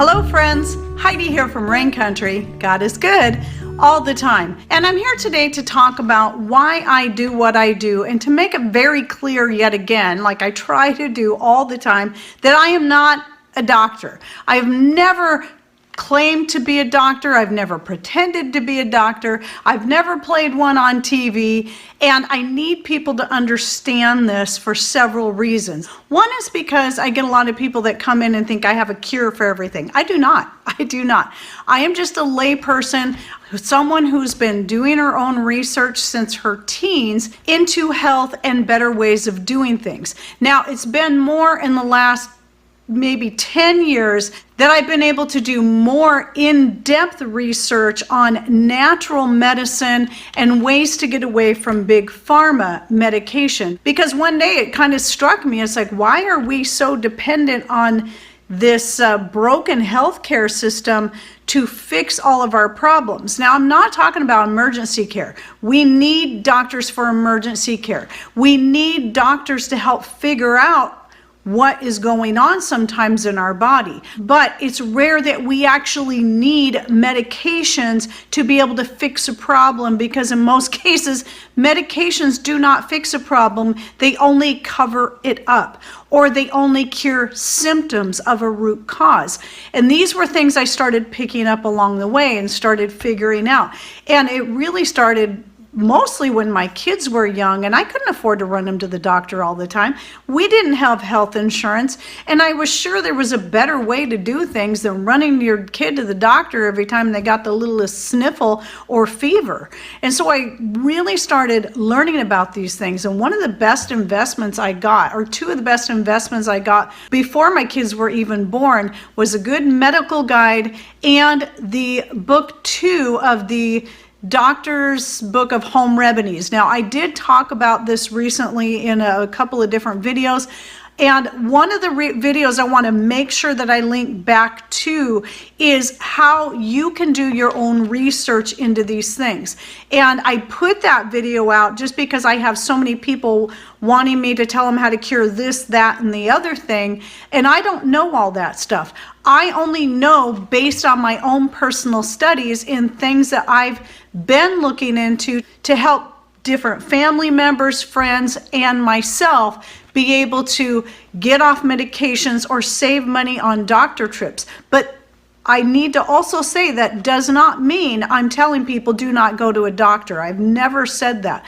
Hello friends, Heidi here from Rain Country. God is good all the time. And I'm here today to talk about why I do what I do and to make it very clear yet again, like I try to do all the time, that I am not a doctor. I've never claimed to be a doctor. I've never pretended to be a doctor. I've never played one on TV. And I need people to understand this for several reasons. One is because I get a lot of people that come in and think I have a cure for everything. I do not. I do not. I am just a lay person, someone who's been doing her own research since her teens into health and better ways of doing things. Now, it's been more in the last maybe 10 years that I've been able to do more in-depth research on natural medicine and ways to get away from big pharma medication. Because one day it kind of struck me, it's like, why are we so dependent on this broken healthcare system to fix all of our problems? Now, I'm not talking about emergency care. We need doctors for emergency care. We need doctors to help figure out what is going on sometimes in our body. But it's rare that we actually need medications to be able to fix a problem, because in most cases, medications do not fix a problem. They only cover it up, or they only cure symptoms of a root cause. And these were things I started picking up along the way and started figuring out. And it really started mostly when my kids were young and I couldn't afford to run them to the doctor all the time. We didn't have health insurance, and I was sure there was a better way to do things than running your kid to the doctor every time they got the littlest sniffle or fever. And so I really started learning about these things. And one of the best investments I got, or two of the best investments I got before my kids were even born, was a good medical guide and the book 2 of the Doctor's Book of Home Remedies. Now, I did talk about this recently in a couple of different videos, and one of the videos I want to make sure that I link back to is how you can do your own research into these things. And I put that video out just because I have so many people wanting me to tell them how to cure this, that, and the other thing, and I don't know all that stuff. I only know based on my own personal studies in things that I've been looking into to help different family members, friends, and myself be able to get off medications or save money on doctor trips. But I need to also say that does not mean I'm telling people do not go to a doctor. I've never said that.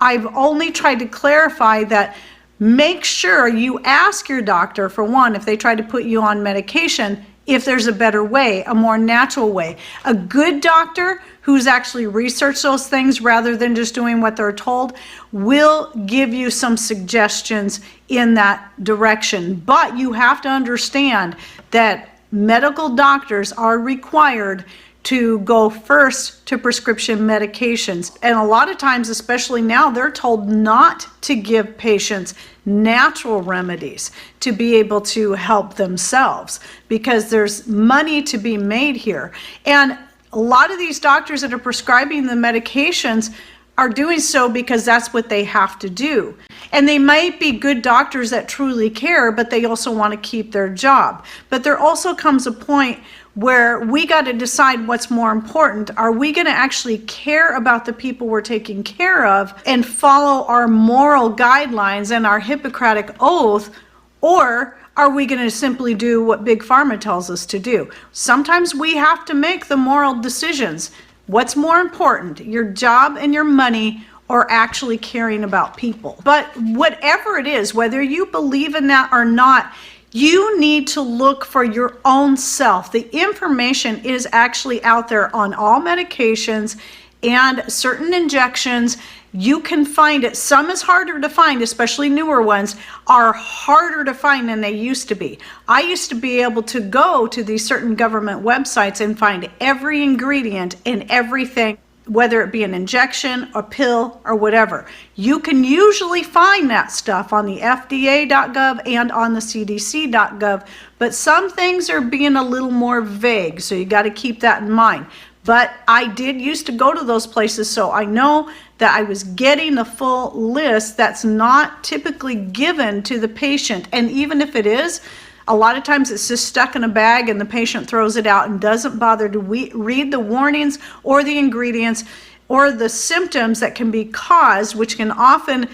I've only tried to clarify that make sure you ask your doctor, for one, if they try to put you on medication, if there's a better way, a more natural way. A good doctor who's actually researched those things rather than just doing what they're told will give you some suggestions in that direction. But you have to understand that medical doctors are required to go first to prescription medications. And a lot of times, especially now, they're told not to give patients natural remedies to be able to help themselves, because there's money to be made here. And a lot of these doctors that are prescribing the medications are doing so because that's what they have to do. And they might be good doctors that truly care, but they also want to keep their job. But there also comes a point where we got to decide what's more important. Are we going to actually care about the people we're taking care of and follow our moral guidelines and our Hippocratic oath, or are we going to simply do what Big Pharma tells us to do? Sometimes we have to make the moral decisions. What's more important, your job and your money, or actually caring about people? But whatever it is, whether you believe in that or not, you need to look for your own self. The information is actually out there on all medications and certain injections. You can find it. Some is harder to find, especially newer ones are harder to find than they used to be. I used to be able to go to these certain government websites and find every ingredient in everything, whether it be an injection, a pill, or whatever. You can usually find that stuff on the FDA.gov and on the CDC.gov, but some things are being a little more vague, so you got to keep that in mind. But I did used to go to those places, so I know that I was getting the full list that's not typically given to the patient. And even if it is, A lot of times it's just stuck in a bag and the patient throws it out and doesn't bother to read the warnings or the ingredients or the symptoms that can be caused, which can often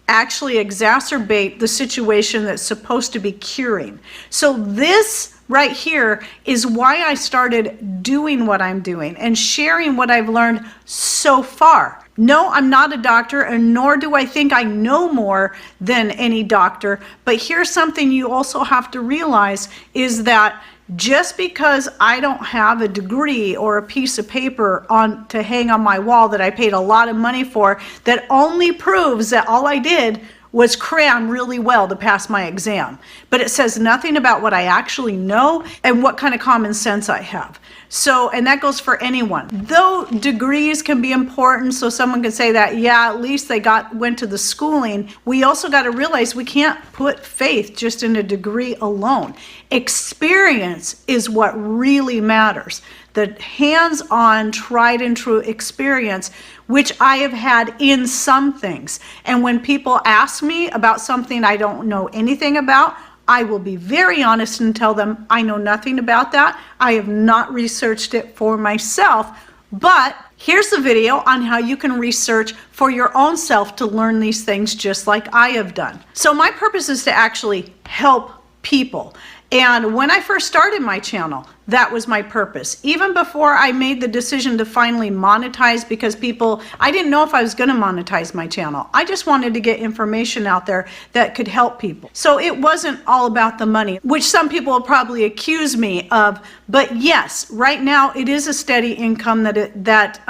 actually exacerbate the situation that's supposed to be curing. So this right here is why I started doing what I'm doing and sharing what I've learned so far. No, I'm not a doctor, and nor do I think I know more than any doctor, but here's something you also have to realize is that just because I don't have a degree or a piece of paper to hang on my wall that I paid a lot of money for, that only proves that all I did was cram really well to pass my exam. But it says nothing about what I actually know and what kind of common sense I have. So, and that goes for anyone. Though degrees can be important, so someone can say that, yeah, at least they went to the schooling, we also got to realize we can't put faith just in a degree alone. Experience is what really matters. The hands-on, tried and true experience, which I have had in some things. And when people ask me about something I don't know anything about, I will be very honest and tell them I know nothing about that. I have not researched it for myself, but here's a video on how you can research for your own self to learn these things just like I have done. So my purpose is to actually help people. And when I first started my channel, that was my purpose. Even before I made the decision to finally monetize, because I didn't know if I was going to monetize my channel. I just wanted to get information out there that could help people. So it wasn't all about the money, which some people will probably accuse me of. But yes, right now it is a steady income that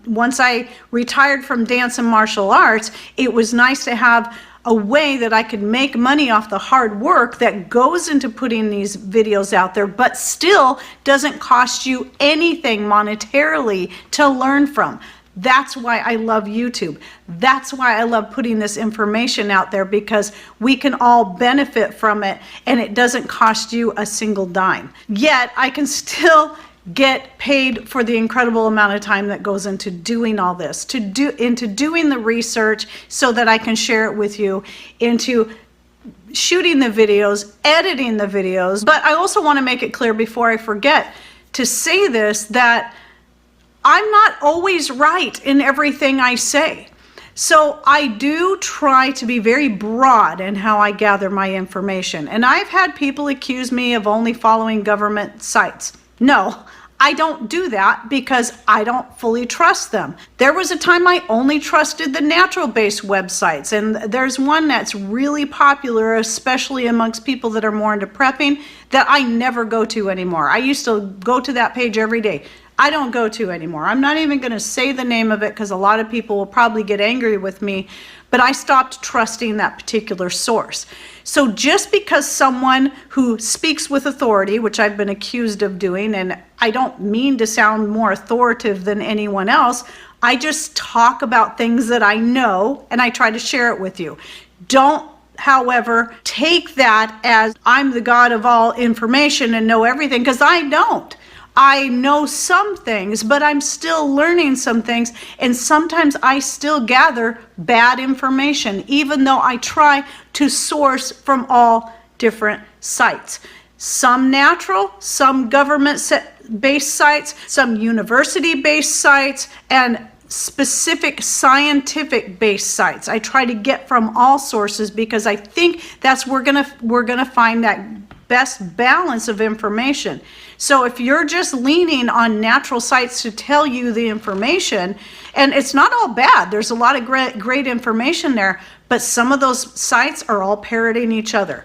once I retired from dance and martial arts, it was nice to have a way that I could make money off the hard work that goes into putting these videos out there, but still doesn't cost you anything monetarily to learn from. That's why I love YouTube. That's why I love putting this information out there, because we can all benefit from it and it doesn't cost you a single dime. Yet I can still get paid for the incredible amount of time that goes into doing all this, into doing the research so that I can share it with you, into shooting the videos, editing the videos. But I also want to make it clear before I forget to say this, that I'm not always right in everything I say. So I do try to be very broad in how I gather my information. And I've had people accuse me of only following government sites. No, I don't do that because I don't fully trust them. There was a time I only trusted the natural-based websites, and there's one that's really popular, especially amongst people that are more into prepping, that I never go to anymore. I used to go to that page every day. I don't go to anymore. I'm not even going to say the name of it because a lot of people will probably get angry with me, but I stopped trusting that particular source. So just because someone who speaks with authority, which I've been accused of doing, and I don't mean to sound more authoritative than anyone else, I just talk about things that I know and I try to share it with you. Don't, however, take that as I'm the God of all information and know everything, because I don't. I know some things, but I'm still learning some things, and sometimes I still gather bad information, even though I try to source from all different sites. Some natural, some government-based sites, some university-based sites, and specific scientific-based sites. I try to get from all sources because I think that's where we're gonna find that best balance of information. So if you're just leaning on natural sites to tell you the information, and it's not all bad, there's a lot of great information there, but some of those sites are all parroting each other.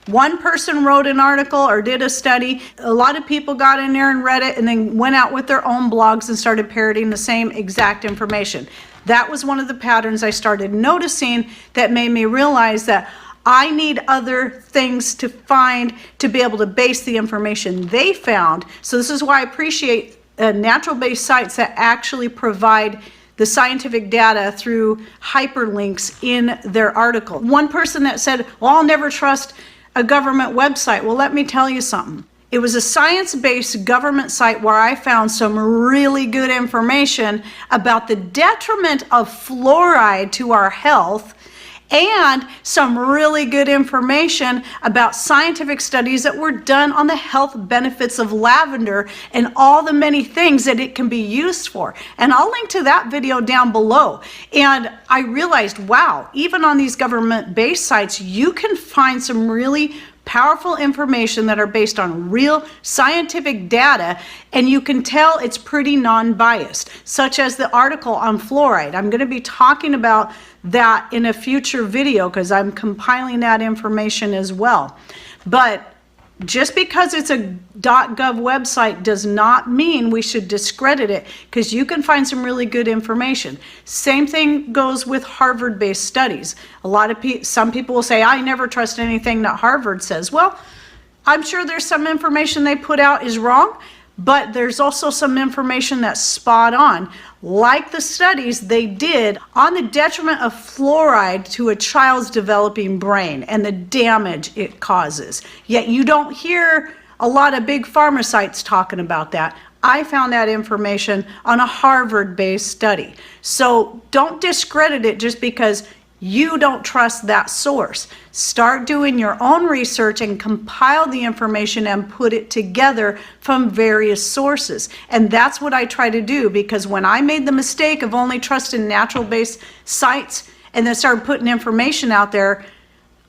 One person wrote an article or did a study, a lot of people got in there and read it and then went out with their own blogs and started parroting the same exact information. That was one of the patterns I started noticing that made me realize that I need other things to find to be able to base the information they found. So this is why I appreciate natural-based sites that actually provide the scientific data through hyperlinks in their article. One person that said, well, I'll never trust a government website. Well, let me tell you something. It was a science-based government site where I found some really good information about the detriment of fluoride to our health and some really good information about scientific studies that were done on the health benefits of lavender and all the many things that it can be used for. And I'll link to that video down below. And I realized, wow, even on these government-based sites, you can find some really powerful information that are based on real scientific data, and you can tell it's pretty non-biased, such as the article on fluoride. I'm going to be talking about that in a future video because I'm compiling that information as well. But just because it's a .gov website does not mean we should discredit it, because you can find some really good information. Same thing goes with Harvard-based studies. Some people will say, I never trust anything that Harvard says. Well, I'm sure there's some information they put out is wrong, but there's also some information that's spot on, like the studies they did on the detriment of fluoride to a child's developing brain and the damage it causes. Yet you don't hear a lot of big pharma sites talking about that. I found that information on a Harvard-based study. So don't discredit it just because you don't trust that source. Start doing your own research and compile the information and put it together from various sources. And that's what I try to do, because when I made the mistake of only trusting natural-based sites and then started putting information out there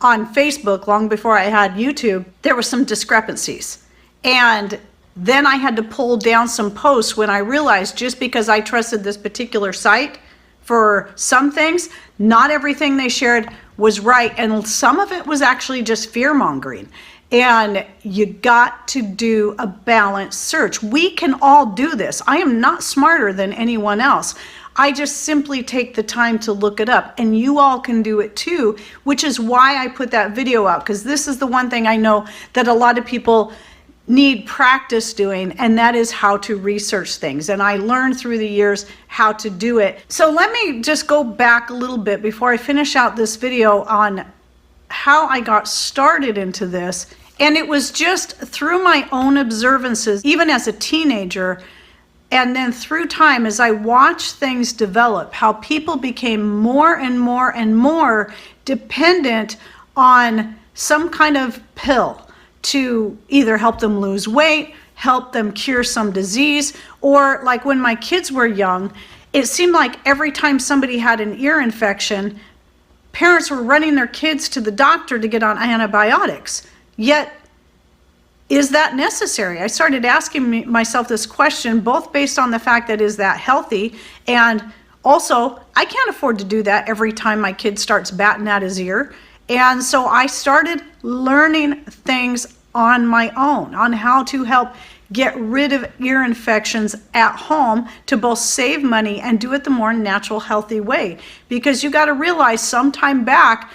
on Facebook long before I had YouTube, there were some discrepancies. And then I had to pull down some posts when I realized just because I trusted this particular site for some things, not everything they shared was right, and some of it was actually just fear-mongering. And you got to do a balanced search. We can all do this. I am not smarter than anyone else. I just simply take the time to look it up, and you all can do it too, which is why I put that video out, because this is the one thing I know that a lot of people need practice doing, and that is how to research things. And I learned through the years how to do it. So let me just go back a little bit before I finish out this video on how I got started into this. And it was just through my own observances, even as a teenager, and then through time as I watched things develop, how people became more and more and more dependent on some kind of pill to either help them lose weight, help them cure some disease, or like when my kids were young, it seemed like every time somebody had an ear infection, parents were running their kids to the doctor to get on antibiotics. Yet, is that necessary? I started asking myself this question, both based on the fact that is that healthy, and also I can't afford to do that every time my kid starts batting at his ear. And so I started learning things on my own, on how to help get rid of ear infections at home to both save money and do it the more natural, healthy way. Because you got to realize sometime back,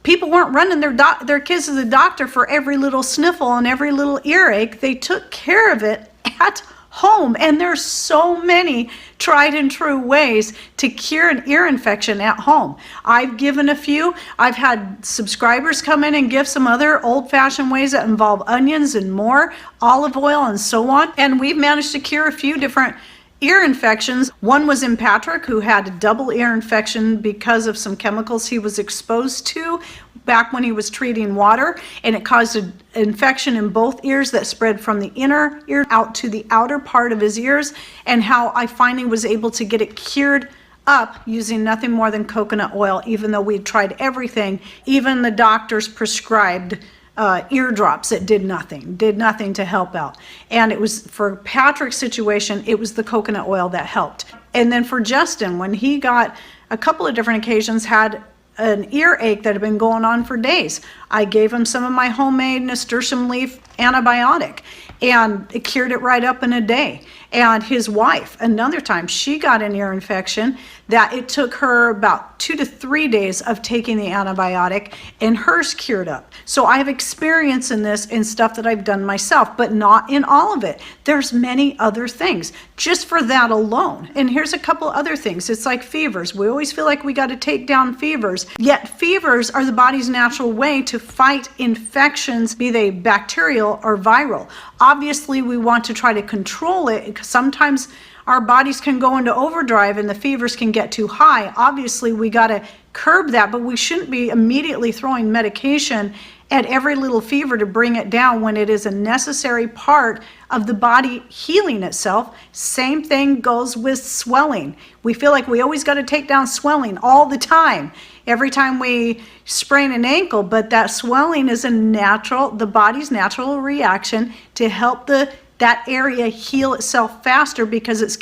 people weren't running their kids to the doctor for every little sniffle and every little earache. They took care of it at home, and there's so many tried and true ways to cure an ear infection at home. I've given a few. I've had subscribers come in and give some other old-fashioned ways that involve onions and more, olive oil and so on, and we've managed to cure a few different ear infections. One was in Patrick, who had a double ear infection because of some chemicals he was exposed to back when he was treating water, and it caused an infection in both ears that spread from the inner ear out to the outer part of his ears, and how I finally was able to get it cured up using nothing more than coconut oil, even though we'd tried everything. Even the doctors prescribed eardrops that did nothing to help out. And it was, for Patrick's situation, it was the coconut oil that helped. And then for Justin, when he got a couple of different occasions, had an earache that had been going on for days, I gave him some of my homemade nasturtium leaf antibiotic, and it cured it right up in a day. And his wife, another time, she got an ear infection that it took her about 2 to 3 days of taking the antibiotic, and hers cured up. So I have experience in this in stuff that I've done myself, but not in all of it. There's many other things just for that alone. And here's a couple other things. It's like fevers. We always feel like we got to take down fevers, yet fevers are the body's natural way to fight infections, be they bacterial or viral. Obviously, we want to try to control it, because sometimes our bodies can go into overdrive and the fevers can get too high. Obviously, we got to curb that, but we shouldn't be immediately throwing medication at every little fever to bring it down when it is a necessary part of the body healing itself. Same thing goes with swelling. We feel like we always got to take down swelling all the time, every time we sprain an ankle, but that swelling is the body's natural reaction to help that area heal itself faster, because it's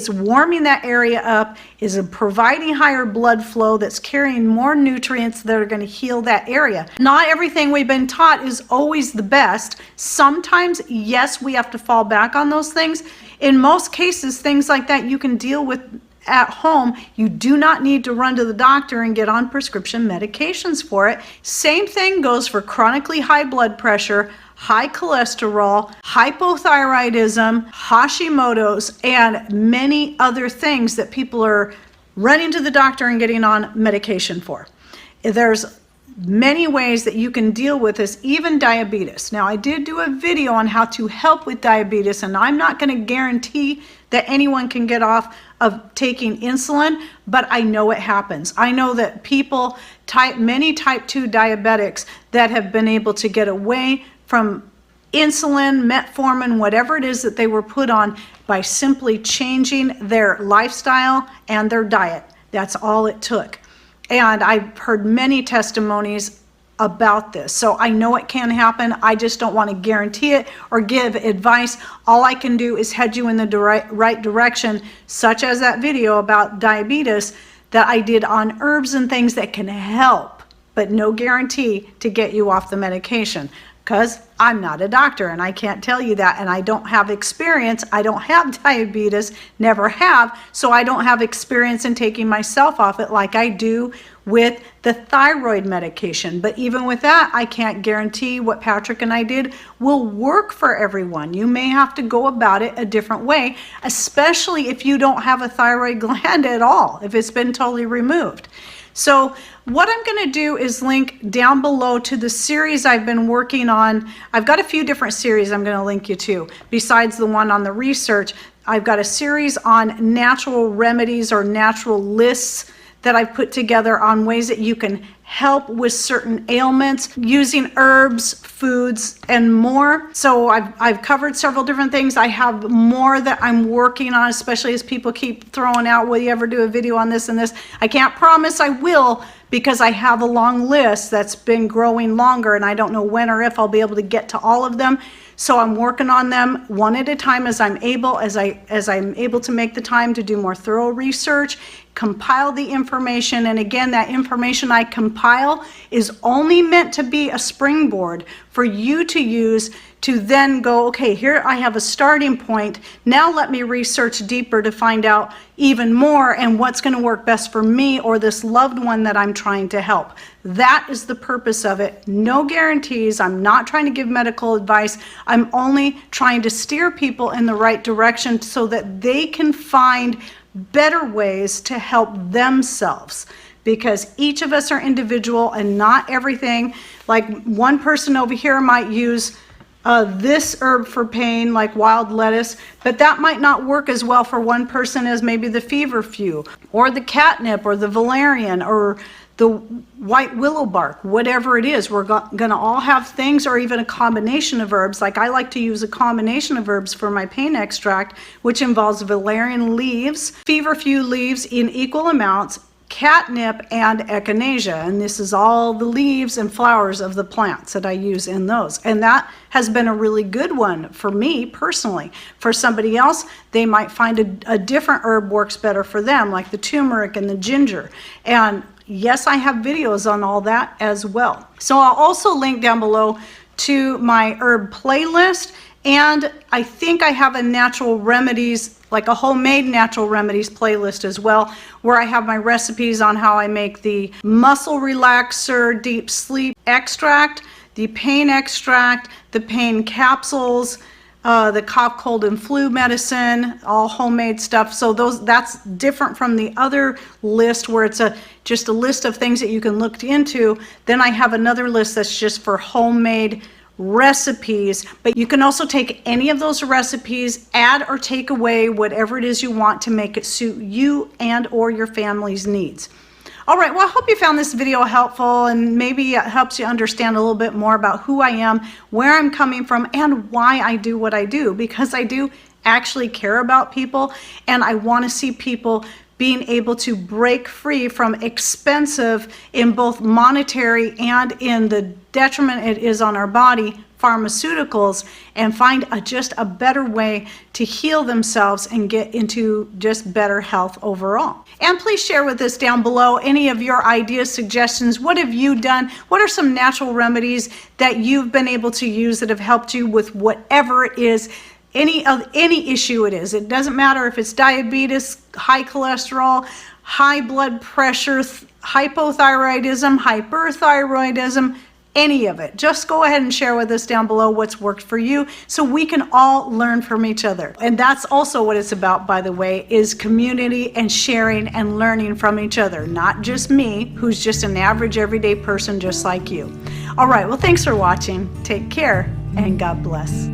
warming that area up, is providing higher blood flow that's carrying more nutrients that are going to heal that area. Not everything we've been taught is always the best. Sometimes, yes, we have to fall back on those things. In most cases, things like that you can deal with at home. You do not need to run to the doctor and get on prescription medications for it. Same thing goes for chronically high blood pressure, high cholesterol, hypothyroidism, Hashimoto's, and many other things that people are running to the doctor and getting on medication for. There's many ways that you can deal with this, even diabetes. Now, I did do a video on how to help with diabetes, and I'm not going to guarantee that anyone can get off of taking insulin, but I know it happens. I know that people, many type 2 diabetics that have been able to get away from insulin, metformin, whatever it is that they were put on, by simply changing their lifestyle and their diet. That's all it took. And I've heard many testimonies about this. So I know it can happen. I just don't want to guarantee it or give advice. All I can do is head you in the right direction, such as that video about diabetes that I did on herbs and things that can help, but no guarantee to get you off the medication. Because I'm not a doctor and I can't tell you that, and I don't have experience. I don't have diabetes, never have, so I don't have experience in taking myself off it like I do with the thyroid medication. But even with that, I can't guarantee what Patrick and I did will work for everyone. You may have to go about it a different way, especially if you don't have a thyroid gland at all, if it's been totally removed. So what I'm going to do is link down below to the series I've been working on. I've got a few different series I'm going to link you to. Besides the one on the research, I've got a series on natural remedies or natural lists that I've put together on ways that you can help with certain ailments using herbs, foods, and more. So I've covered several different things. I have more that I'm working on, especially as people keep throwing out, will you ever do a video on this and this? I can't promise I will, because I have a long list that's been growing longer, and I don't know when or if I'll be able to get to all of them. So I'm working on them one at a time as I'm able, as I'm able to make the time to do more thorough research, compile the information. And again, that information I compile is only meant to be a springboard for you to use to then go, okay, here I have a starting point. Now let me research deeper to find out even more and what's going to work best for me or this loved one that I'm trying to help. That is the purpose of it. No guarantees. I'm not trying to give medical advice. I'm only trying to steer people in the right direction so that they can find better ways to help themselves, because each of us are individual and not everything. Like one person over here might use this herb for pain, like wild lettuce, but that might not work as well for one person as maybe the feverfew or the catnip or the valerian or the white willow bark, whatever it is. We're going to all have things, or even a combination of herbs. Like I like to use a combination of herbs for my pain extract, which involves valerian leaves, feverfew leaves in equal amounts, catnip, and echinacea. And this is all the leaves and flowers of the plants that I use in those. And that has been a really good one for me personally. For somebody else, they might find a different herb works better for them, like the turmeric and the ginger. And yes, I have videos on all that as well. So I'll also link down below to my herb playlist, and I think I have a natural remedies, like a homemade natural remedies playlist as well, where I have my recipes on how I make the muscle relaxer deep sleep extract, the pain extract, the pain capsules, the cough, cold, and flu medicine, all homemade stuff. So that's different from the other list where it's just a list of things that you can look into. Then I have another list that's just for homemade recipes, but you can also take any of those recipes, add or take away whatever it is you want to make it suit you and or your family's needs. All right, well, I hope you found this video helpful and maybe it helps you understand a little bit more about who I am, where I'm coming from, and why I do what I do, because I do actually care about people and I want to see people being able to break free from expensive, in both monetary and in the detriment it is on our body, pharmaceuticals, and find just a better way to heal themselves and get into just better health overall. And please share with us down below any of your ideas, suggestions. What have you done? What are some natural remedies that you've been able to use that have helped you with whatever it is, any issue it is? It doesn't matter if it's diabetes, high cholesterol, high blood pressure, hypothyroidism, hyperthyroidism, any of it. Just go ahead and share with us down below what's worked for you so we can all learn from each other. And that's also what it's about, by the way, is community and sharing and learning from each other, not just me, who's just an average everyday person just like you. All right, well, thanks for watching. Take care and God bless.